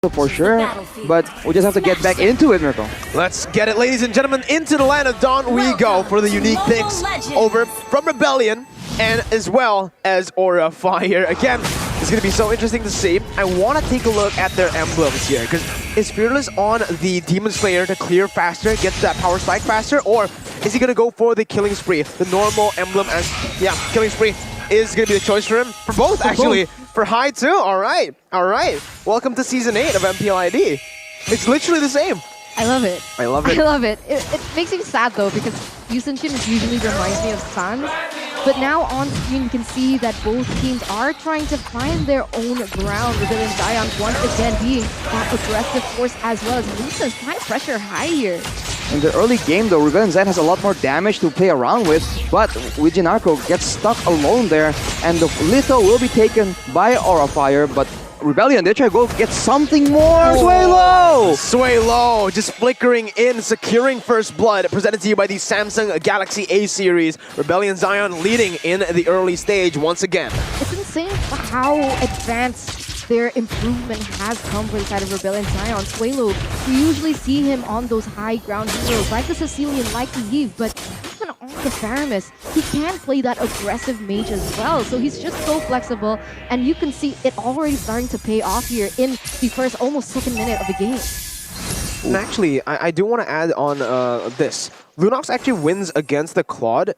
for sure, but we just have to get back into it, Mirko. Let's get it, ladies and gentlemen. Into the land of Dawn we go for the unique picks over from Rebellion and as well as Aura Fire. Again, it's going to be so interesting to see. I want to take a look at their emblems here, because is Fearless on the Demon Slayer to clear faster, get that power spike faster, or is he going to go for the Killing Spree? The normal emblem as, yeah, Killing Spree is going to be the choice for him. For both, actually. For High too. All right. All right. Welcome to Season 8 of MPL ID. It's literally the same. I love it. I love it. I love it. It makes me sad though, because Yusunshin usually reminds me of Sans. But now on screen you can see that both teams are trying to find their own ground. Rebellion Zion once again being that aggressive force as well as Lusa's trying to pressure High here. In the early game though, Rebellion Zion has a lot more damage to play around with, but Wijinarko gets stuck alone there, and the Litho will be taken by Aura Fire, but Rebellion, they try to go get something more! Sway low! Sway low, just flickering in, securing first blood, presented to you by the Samsung Galaxy A series. Rebellion Zion leading in the early stage once again. It's insane how advanced their improvement has come for the side of Rebellion Zion. Swalo, we usually see him on those high ground heroes like the Sicilian, like the Eve, but even on the Faramis, he can play that aggressive mage as well. So he's just so flexible, and you can see it already starting to pay off here in the first almost second minute of the game. And actually, I do want to add on this. Lunox actually wins against the Claude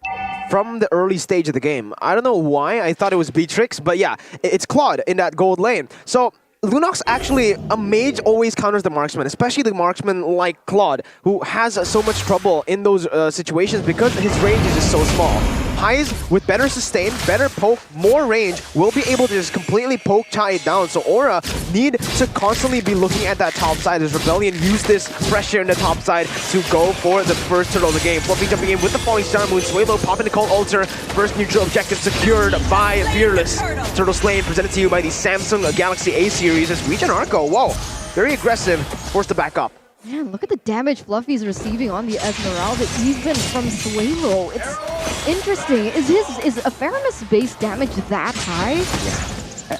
from the early stage of the game. I don't know why, I thought it was Beatrix, but yeah, it's Claude in that gold lane. So Lunox actually, a mage always counters the marksman, especially the marksman like Claude, who has so much trouble in those situations because his range is just so small. Highs with better sustain, better poke, more range, will be able to just completely poke Chai down. So Aura need to constantly be looking at that top side as Rebellion use this pressure in the top side to go for the first turtle of the game. Fluffy jumping in with the falling star moon, Swalo popping the cold altar. First neutral objective secured by Fearless. Turtle slain presented to you by the Samsung Galaxy A series as Wijinarko, whoa, very aggressive, forced to back up. Man, look at the damage Fluffy's receiving on the Esmeralda, even from Swalo. It's interesting. Is a Faramis base damage that high?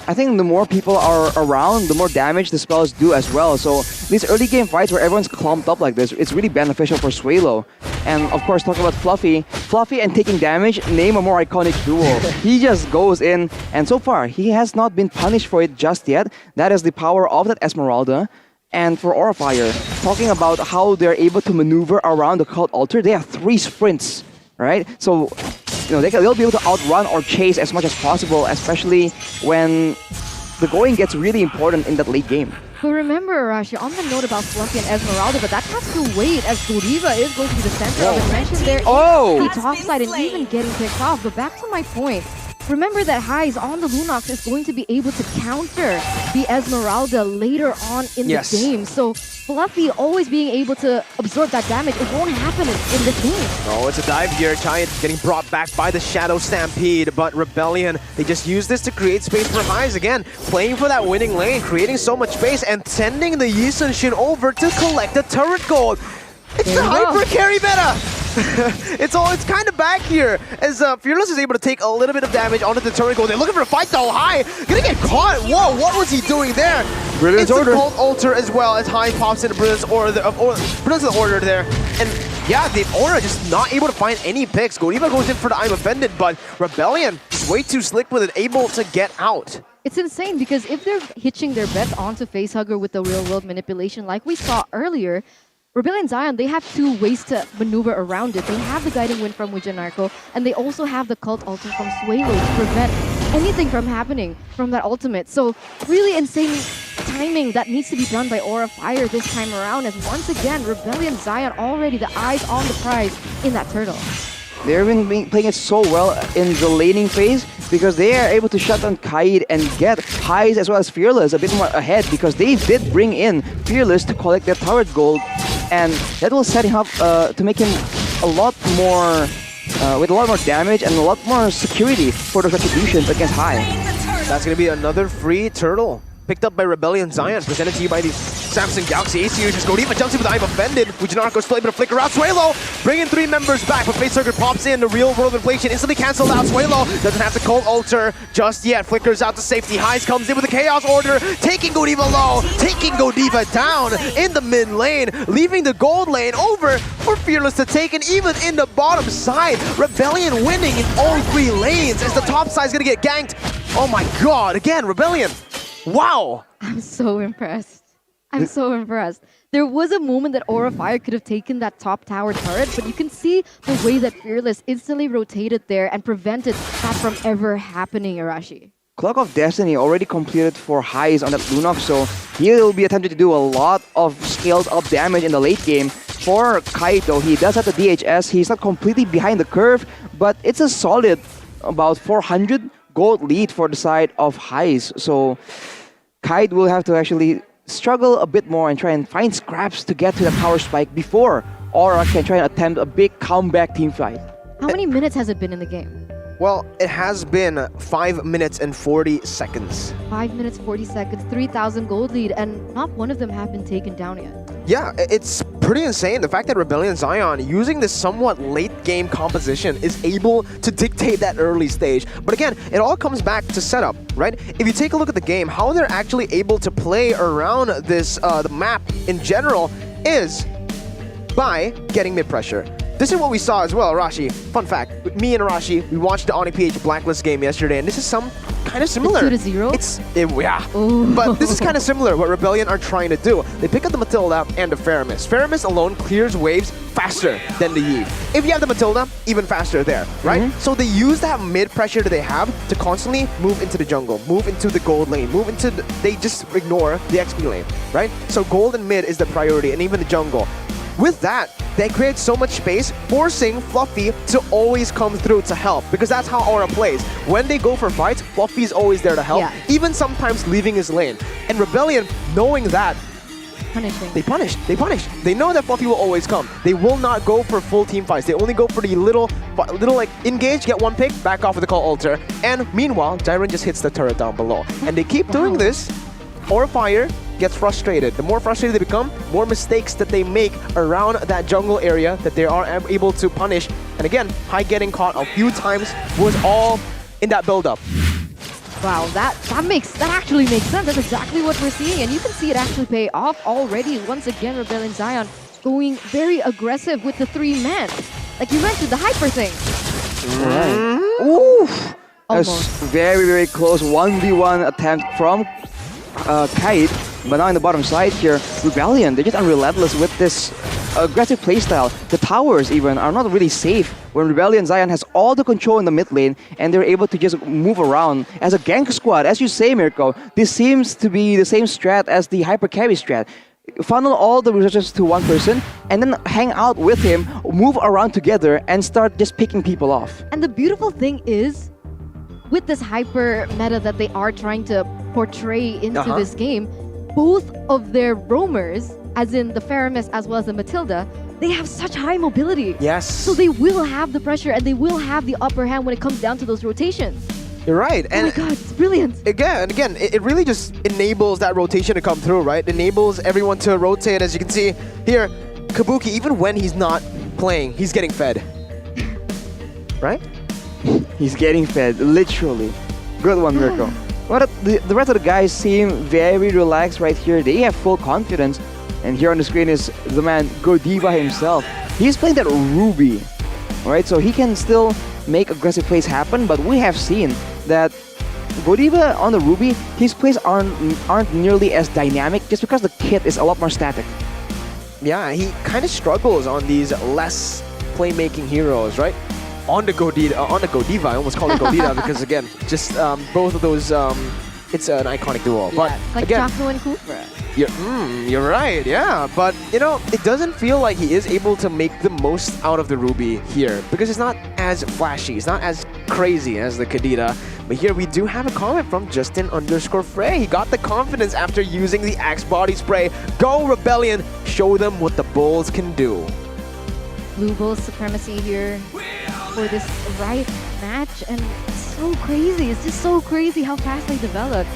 I think the more people are around, the more damage the spells do as well. So these early game fights where everyone's clumped up like this, it's really beneficial for Swalo. And of course, talking about Fluffy and taking damage, name a more iconic duo. He just goes in, and so far, he has not been punished for it just yet. That is the power of that Esmeralda. And for Aura Fire, talking about how they're able to maneuver around the cult altar, they have 3 sprints, right? So, you know, they'll be able to outrun or chase as much as possible, especially when the going gets really important in that late game. But remember, Arashi, on the note about Fluffy and Esmeralda, but that has to wait as Godiva is going to be the center of attention there in the top side and even getting picked off. But back to my point, remember that Highs on the Lunox is going to be able to counter the Esmeralda later on in the game. So Fluffy always being able to absorb that damage, it won't happen in this game. Oh, it's a dive here. Giant getting brought back by the Shadow Stampede, but Rebellion, they just use this to create space for Highs again, playing for that winning lane, creating so much space, and sending the Yusunshin over to collect the turret gold. It's the hyper carry meta! it's kind of back here as Fearless is able to take a little bit of damage onto the turret gold. They're looking for a fight though. High gonna get caught. Whoa, what was he doing there? Brilliant's order. It's a cold altar as well as High pops into Brilliant's order there. And yeah, the Aura just not able to find any picks. Godiva goes in for the I'm offended, but Rebellion is way too slick with it, able to get out. It's insane because if they're hitching their bets onto Facehugger with the real world manipulation like we saw earlier, Rebellion Zion, they have 2 ways to maneuver around it. They have the Guiding Wind from Wijinarko, and they also have the Cult Altar from Swalo to prevent anything from happening from that ultimate. So really insane timing that needs to be done by Aura Fire this time around, as once again, Rebellion Zion already the eyes on the prize in that turtle. They've been playing it so well in the laning phase because they are able to shut down Kaid and get Highs as well as Fearless a bit more ahead because they did bring in Fearless to collect their turret gold, and that will set him up to make him a lot more, with a lot more damage and a lot more security for the retributions against High. That's going to be another free turtle picked up by Rebellion Zion, presented to you by the Samsung Galaxy A series. As Godiva jumps in with I'm offended. Fujinarko's still able to flicker out Suelo, bringing 3 members back, but Facehugger pops in. The real world inflation instantly cancelled out. Suelo doesn't have to cold alter just yet. Flickers out to safety. Highs comes in with a Chaos Order, taking Godiva low, taking Godiva down in the mid lane, leaving the gold lane over for Fearless to take, and even in the bottom side, Rebellion winning in all 3 lanes as the top side is gonna get ganked. Oh my god, again, Rebellion. Wow. I'm so impressed. I'm so impressed. There was a moment that Aura Fire could have taken that top tower turret, but you can see the way that Fearless instantly rotated there and prevented that from ever happening, Arashi. Clock of Destiny already completed 4 highs on that Lunox, so he'll be attempting to do a lot of scaled up damage in the late game. For Kaito, he does have the DHS, he's not completely behind the curve, but it's a solid about 400 gold lead for the side of highs. So Kaito will have to actually struggle a bit more and try and find scraps to get to the power spike before Aura can try and attempt a big comeback team fight. How many minutes has it been in the game? Well, it has been 5 minutes and 40 seconds. 5 minutes, 40 seconds, 3,000 gold lead, and not one of them have been taken down yet. Yeah, it's pretty insane. The fact that Rebellion Zion, using this somewhat late game composition, is able to dictate that early stage. But again, it all comes back to setup, right? If you take a look at the game, how they're actually able to play around this, the map in general, is by getting mid-pressure. This is what we saw as well, Arashi. Fun fact, me and Arashi, we watched the OniPH Blacklist game yesterday, and this is some kind of similar. 2-0? Yeah. Ooh. But this is kind of similar what Rebellion are trying to do. They pick up the Matilda and the Faramis. Faramis alone clears waves faster than the Yi. If you have the Matilda, even faster there, right? So they use that mid-pressure that they have to constantly move into the jungle, move into the gold lane, move into they just ignore the XP lane, right? So gold and mid is the priority, and even the jungle. With that, they create so much space, forcing Fluffy to always come through to help, because that's how Aura plays. When they go for fights, Fluffy's always there to help, even sometimes leaving his lane. And Rebellion, knowing that, they punish. They know that Fluffy will always come. They will not go for full team fights. They only go for the little like engage, get 1 pick, back off with the call alter. And meanwhile, Jiren just hits the turret down below. And they keep doing this. Aura Fire gets frustrated. The more frustrated they become, more mistakes that they make around that jungle area that they are able to punish. And again, High getting caught a few times was all in that build-up. Wow, that actually makes sense. That's exactly what we're seeing, and you can see it actually pay off already. Once again, Rebellion Zion going very aggressive with the 3 men. Like you mentioned, the hyper thing. Right. Oof! A very, very close 1v1 attempt from Kite. But now in the bottom side here, Rebellion, they're just unrelentless with this aggressive playstyle. The towers even are not really safe when Rebellion Zion has all the control in the mid lane and they're able to just move around as a gank squad. As you say, Mirko, this seems to be the same strat as the hyper carry strat. Funnel all the resources to one person and then hang out with him, move around together and start just picking people off. And the beautiful thing is, with this hyper meta that they are trying to portray into this game, both of their roamers, as in the Faramis as well as the Matilda, they have such high mobility. Yes. So they will have the pressure and they will have the upper hand when it comes down to those rotations. You're right. Oh my god, it's brilliant. Again, it really just enables that rotation to come through, right? Enables everyone to rotate. As you can see here, Kabuki, even when he's not playing, he's getting fed. Right? He's getting fed, literally. Good one, Mirko. But the rest of the guys seem very relaxed right here. They have full confidence. And here on the screen is the man Godiva himself. He's playing that Ruby, right? So he can still make aggressive plays happen, but we have seen that Godiva on the Ruby, his plays aren't nearly as dynamic just because the kit is a lot more static. Yeah, he kind of struggles on these less playmaking heroes, right? On the Godiva, I almost call it Godiva because again, just both of those, it's an iconic duo. Yeah, but like again, Jaco and Kufra. You're right, yeah. But you know, it doesn't feel like he is able to make the most out of the Ruby here because it's not as flashy, it's not as crazy as the Kadita. But here we do have a comment from Justin_Frey. He got the confidence after using the Axe Body Spray. Go Rebellion, show them what the Bulls can do. Blue Bulls supremacy here for this right match, and it's so crazy. It's just so crazy how fast they develop.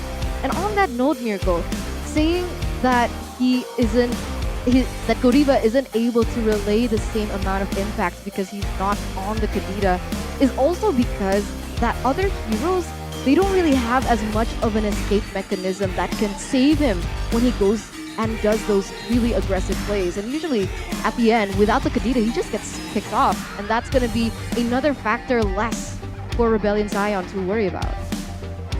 And on that note, Mirko, saying that that Godiva isn't able to relay the same amount of impact because he's not on the Kadita is also because that other heroes, they don't really have as much of an escape mechanism that can save him when he goes and does those really aggressive plays. And usually at the end, without the Kadita, he just gets picked off. And that's going to be another factor less for Rebellion Zion to worry about.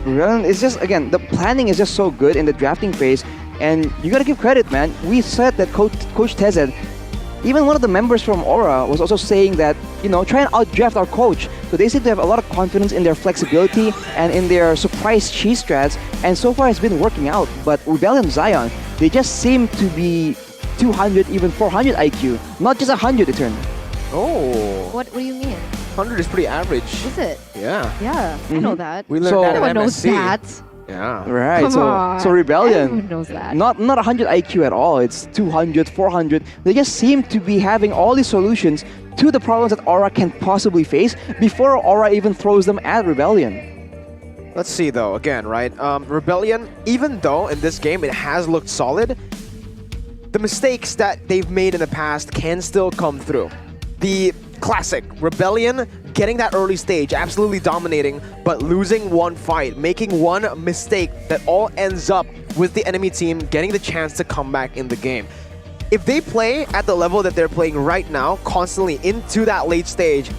Rebellion is just, again, the planning is just so good in the drafting phase. And you gotta give credit, man. We said that Coach Tezed, even one of the members from Aura was also saying that, try and outdraft our coach. So they seem to have a lot of confidence in their flexibility and in their surprise cheese strats. And so far it's been working out. But Rebellion Zion, they just seem to be 200, even 400 IQ. Not just 100 eternal. Oh. What do you mean? 100 is pretty average. Is it? Yeah. Yeah, I know that. We learned that Everyone at knows MSC. that. Yeah. Right, Come so on. Rebellion, Everyone knows that. not 100 IQ at all. It's 200, 400. They just seem to be having all these solutions to the problems that Aura can possibly face before Aura even throws them at Rebellion. Let's see though, again, right? Rebellion, even though in this game it has looked solid, the mistakes that they've made in the past can still come through. The classic Rebellion getting that early stage, absolutely dominating, but losing one fight, making one mistake that all ends up with the enemy team getting the chance to come back in the game. If they play at the level that they're playing right now, constantly into that late stage,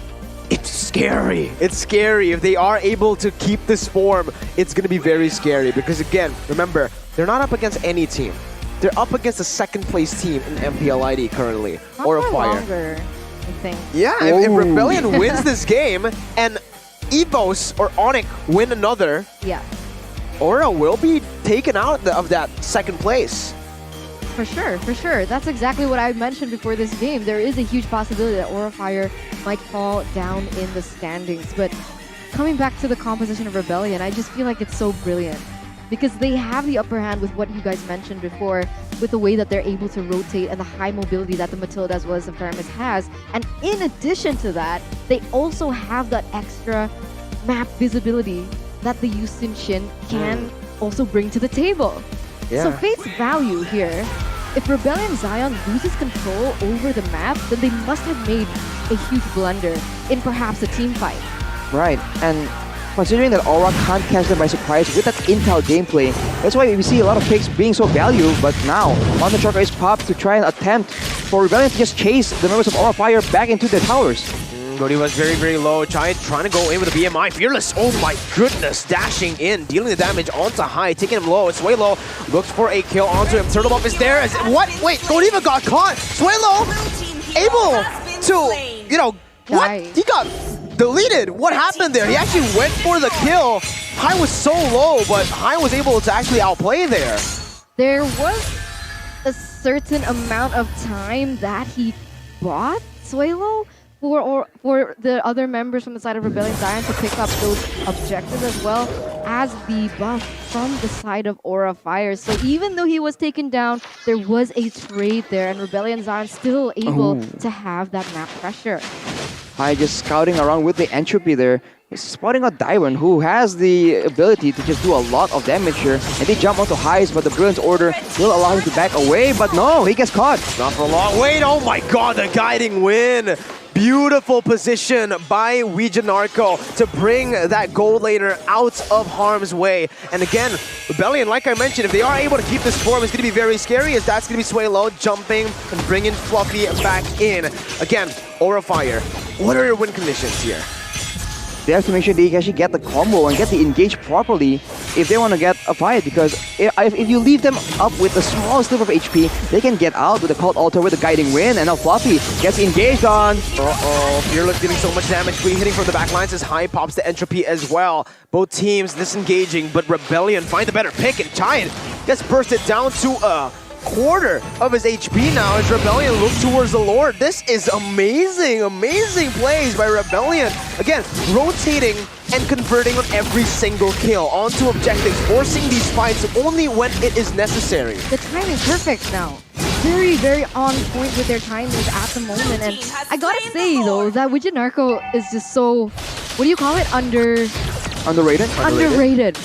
it's scary. It's scary. If they are able to keep this form, it's going to be very scary because, again, remember, they're not up against any team. They're up against a second place team in MPL ID currently, or a Fire. Longer, I think. Yeah, if Rebellion wins this game and Evos or Onyx win another, Yeah, Aura will be taken out of that second place. for sure, for sure. That's exactly what I mentioned before this game. There is a huge possibility that Aura Fire might fall down in the standings. But coming back to the composition of Rebellion, I just feel like it's so brilliant. Because they have the upper hand with what you guys mentioned before, with the way that they're able to rotate and the high mobility that the Matilda as well as the Paramis has. And in addition to that, they also have that extra map visibility that the Yustin Shin can also bring to the table. Yeah. So face value here, if Rebellion Zion loses control over the map, then they must have made a huge blunder in perhaps a team fight. Right, and considering that Aura can't catch them by surprise with that intel gameplay, that's why we see a lot of picks being so valuable. But now, Mountain Chakra is popped to try and attempt for Rebellion to just chase the members of Aura Fire back into their towers. Brody was very, very low, trying to go in with the BMI. Fearless, oh my goodness, dashing in, dealing the damage onto High, taking him low. Swaylo looks for a kill onto him. Turtle Buff is there. What? Wait, Godiva got caught. Swaylo able to, what? Nice. He got deleted. What happened there? He actually went for the kill. High was so low, but High was able to actually outplay there. There was a certain amount of time that he bought Swaylo for the other members from the side of Rebellion Zion to pick up those objectives as well as the buff from the side of Aura Fire. So even though he was taken down, there was a trade there and Rebellion Zion still able to have that map pressure. High just scouting around with the entropy there. He's spotting out Dairon, who has the ability to just do a lot of damage here. And they jump onto Highs, but the Brilliance Order will allow him to back away. But no, he gets caught. Not for long. Wait, oh my god, the guiding win. Beautiful position by Ouijanarco to bring that gold laner out of harm's way. And again, Rebellion, like I mentioned, if they are able to keep this form, it's going to be very scary as that's going to be Swaylo jumping and bringing Fluffy back in. Again, Aura Fire. What are your win conditions here? They have to make sure they actually get the combo and get the engage properly if they want to get a fight, because if you leave them up with a small sliver of HP, they can get out with the Cult Altar with the guiding win, and now Fluffy gets engaged on. Fearless dealing so much damage, hitting from the back lines as High pops the entropy as well. Both teams disengaging, but Rebellion find the better pick, and Giant gets bursted down to a quarter of his HP now as Rebellion look towards the Lord. This is amazing, amazing plays by Rebellion. Again, rotating and converting on every single kill onto objectives, forcing these fights only when it is necessary. The timing is perfect now. Very, very on point with their timings at the moment. And I gotta say though, that Ouijanarco is just so, what do you call it? Underrated? Underrated.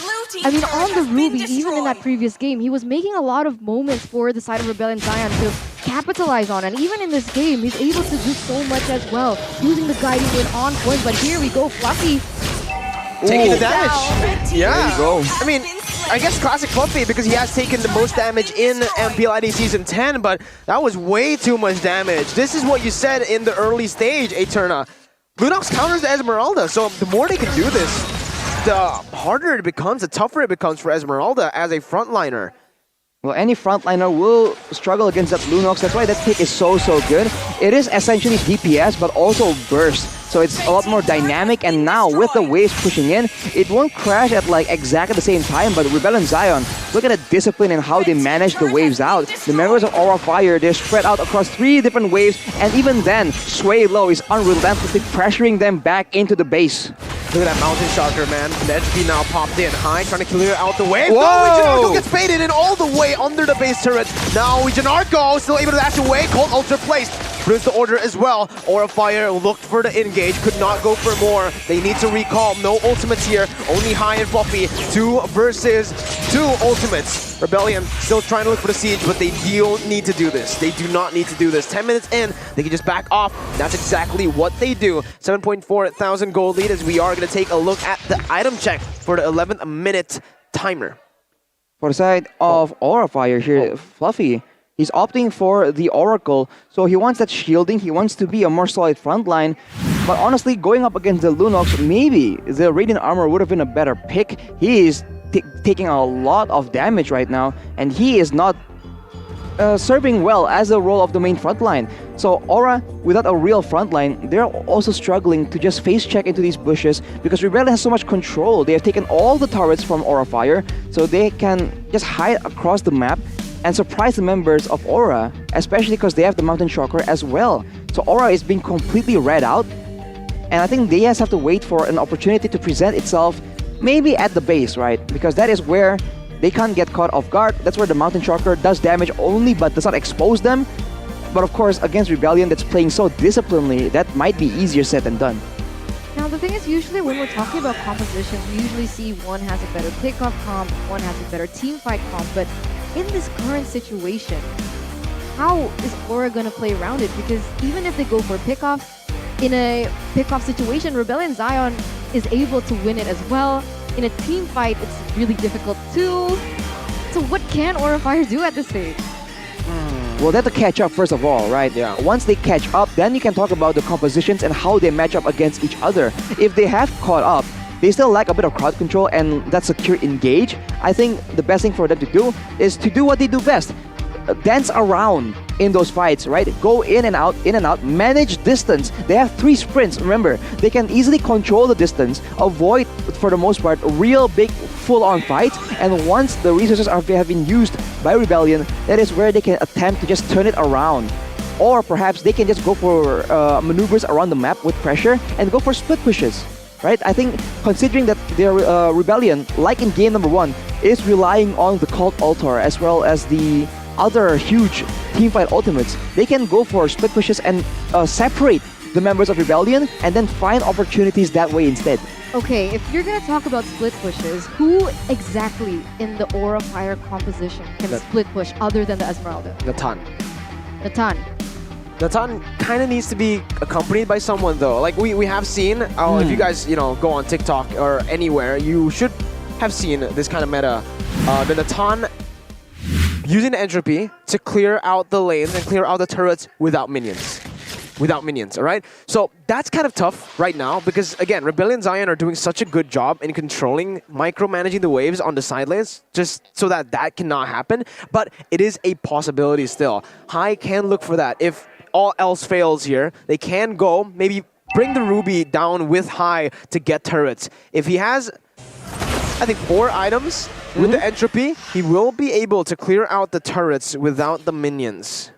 I mean, on the Ruby, even in that previous game, he was making a lot of moments for the side of Rebellion Zion to capitalize on. And even in this game, he's able to do so much as well, using the guiding wind on point. But here we go, Fluffy. Taking the Ooh. damage. Yeah. There you go. I mean, I guess classic Fluffy because he has taken the most damage in MPL ID Season 10, but that was way too much damage. This is what you said in the early stage, Eterna. Lunox counters the Esmeralda, so the more they can do this, the harder it becomes, the tougher it becomes for Esmeralda as a frontliner. Well, any frontliner will struggle against that Lunox. That's why that pick is so good. It is essentially DPS, but also burst. So it's a lot more dynamic, and now with the waves pushing in, it won't crash at like exactly the same time, but Rebellion Zion, look at the discipline and how they manage the waves out. The members of Aura Fire, they're spread out across 3 different waves, and even then, Sway Low is unrelentlessly pressuring them back into the base. Look at that Mountain Sharker, man. The HP now popped in high, trying to clear out the wave. Whoa! No, Janarko gets baited in all the way under the base turret. Now Janarko still able to dash away. Cold Ultra placed. Brings the order as well. Aura Fire looked for the engage, could not go for more. They need to recall. No ultimates here. Only High and Fluffy. 2 versus 2 ultimates. Rebellion still trying to look for the siege, but they don't need to do this. They do not need to do this. 10 minutes in, they can just back off. That's exactly what they do. 7.4 thousand gold lead as we are going to take a look at the item check for the 11th minute timer. For the side of Aura Fire here, Fluffy, he's opting for the Oracle, so he wants that shielding, he wants to be a more solid front line. But honestly, going up against the Lunox, maybe the Radiant Armor would have been a better pick. He is taking a lot of damage right now, and he is not serving well as the role of the main frontline. So Aura, without a real frontline, they're also struggling to just face check into these bushes because Rebellion has so much control. They have taken all the turrets from Aura Fire, so they can just hide across the map and surprise the members of Aura, especially because they have the Mountain Shocker as well. So Aura is being completely read out, and I think they just have to wait for an opportunity to present itself, maybe at the base, right? Because that is where they can't get caught off guard. That's where the Mountain Shocker does damage only but does not expose them. But of course, against Rebellion that's playing so disciplinedly, that might be easier said than done. Now the thing is, usually when we're talking about composition, we usually see one has a better pickoff comp, one has a better team fight comp, but in this current situation, how is Aura gonna play around it? Because even if they go for pickoff, in a pickoff situation, Rebellion Zion is able to win it as well. In a team fight, it's really difficult too. So what can Aura Fire do at this stage? Well, they have to catch up first of all, right? Yeah. Once they catch up, then you can talk about the compositions and how they match up against each other. If they have caught up, they still lack a bit of crowd control and that secure engage. I think the best thing for them to do is to do what they do best. Dance around in those fights, right? Go in and out, manage distance. They have 3 sprints, remember. They can easily control the distance, avoid, for the most part, real big full-on fights, and once the resources have been used by Rebellion, that is where they can attempt to just turn it around. Or perhaps they can just go for maneuvers around the map with pressure and go for split pushes, right? I think considering that their Rebellion, like in game number 1, is relying on the Cult Altar as well as the other huge teamfight ultimates, they can go for split pushes and separate the members of Rebellion and then find opportunities that way instead. Okay, if you're gonna talk about split pushes, who exactly in the Aura Fire composition can split push other than the Esmeralda? Natan. Natan. Natan kind of needs to be accompanied by someone though. Like we have seen, if you guys go on TikTok or anywhere, you should have seen this kind of meta. The Natan using the entropy to clear out the lanes and clear out the turrets without minions. Alright? So that's kind of tough right now because, again, Rebellion Zion are doing such a good job in controlling, micromanaging the waves on the side lanes just so that cannot happen. But it is a possibility still. High can look for that. If all else fails here, they can go, maybe bring the Ruby down with High to get turrets. If he has, I think, 4 items with the entropy, he will be able to clear out the turrets without the minions.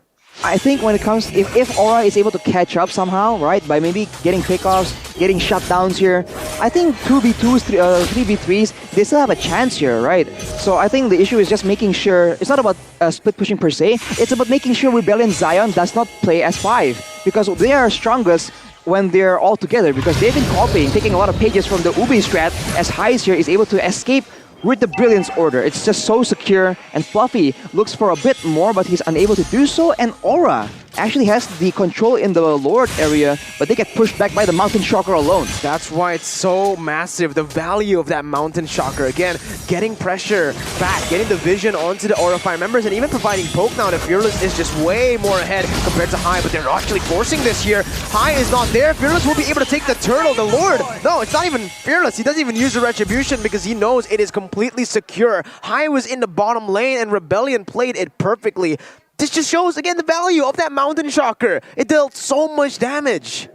I think when it comes, if Aura is able to catch up somehow, right, by maybe getting pickoffs, getting shutdowns here, I think 2v2s, 3v3s, they still have a chance here, right? So I think the issue is just making sure, it's not about split pushing per se, it's about making sure Rebellion Zion does not play as 5, because they are strongest when they're all together because they've been copying, taking a lot of pages from the Ube strat as Heis here is able to escape with the Brilliance Order. It's just so secure, and Fluffy looks for a bit more, but he's unable to do so, and Aura actually has the control in the Lord area, but they get pushed back by the Mountain Shocker alone. That's why it's so massive, the value of that Mountain Shocker. Again, getting pressure back, getting the vision onto the Aura Fire members, and even providing poke now to Fearless is just way more ahead compared to High, but they're actually forcing this here. High is not there. Fearless will be able to take the turtle, the Lord. No, it's not even Fearless. He doesn't even use the Retribution because he knows it is completely secure. High was in the bottom lane, and Rebellion played it perfectly. This just shows, again, the value of that Mountain Shocker. It dealt so much damage.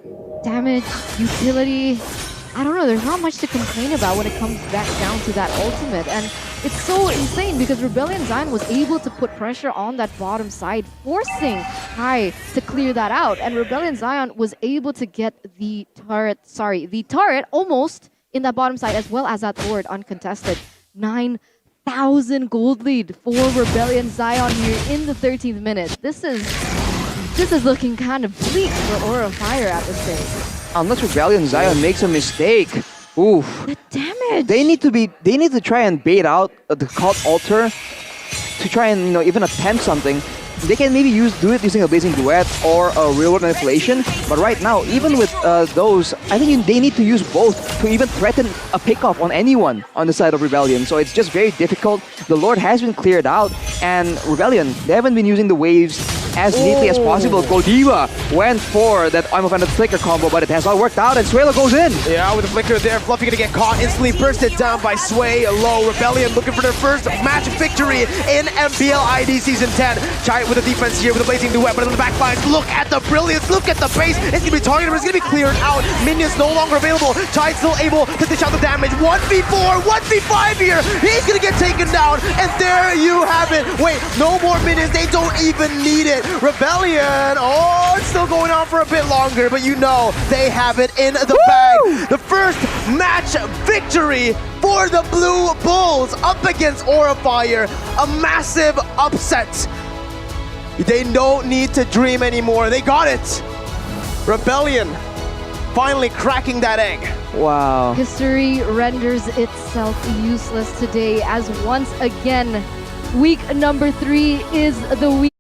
Damage, utility, I don't know, there's not much to complain about when it comes back down to that ultimate. And it's so insane because Rebellion Zion was able to put pressure on that bottom side, forcing High to clear that out. And Rebellion Zion was able to get the turret almost in that bottom side as well as that Lord uncontested. 9,000 gold lead for Rebellion Zion here in the 13th minute. This is looking kind of bleak for Aura Fire at this stage. Unless Rebellion Zion makes a mistake. Oof. The damage! They need to try and bait out the Cult Altar to try and, even attempt something. They can maybe do it using a Blazing Duet or a Real World Manipulation, but right now, even with those, I think they need to use both to even threaten a pickoff on anyone on the side of Rebellion. So it's just very difficult. The Lord has been cleared out, and Rebellion, they haven't been using the waves as neatly as possible. Godiva went for that I'm Offended Flicker combo, but it has not worked out, and Suelo goes in. Yeah, with the Flicker there, Fluffy gonna get caught, instantly bursted down by Sway. Low, Rebellion looking for their first match victory in MPL ID Season 10. Chai with the defense here with the Blazing Duet, but in the back lines, look at the brilliance, look at the base. It's gonna be targeted, but it's gonna be cleared out. Minions no longer available. Chai still able to dish out the damage. 1v4, 1v5 here. He's gonna get taken down, and there you have it. Wait, no more minions, they don't even need it. Rebellion, oh, it's still going on for a bit longer, but they have it in the bag. The first match victory for the Blue Bulls up against Aura Fire. A massive upset. They don't need to dream anymore. They got it. Rebellion finally cracking that egg. Wow. History renders itself useless today as once again, week number 3 is the week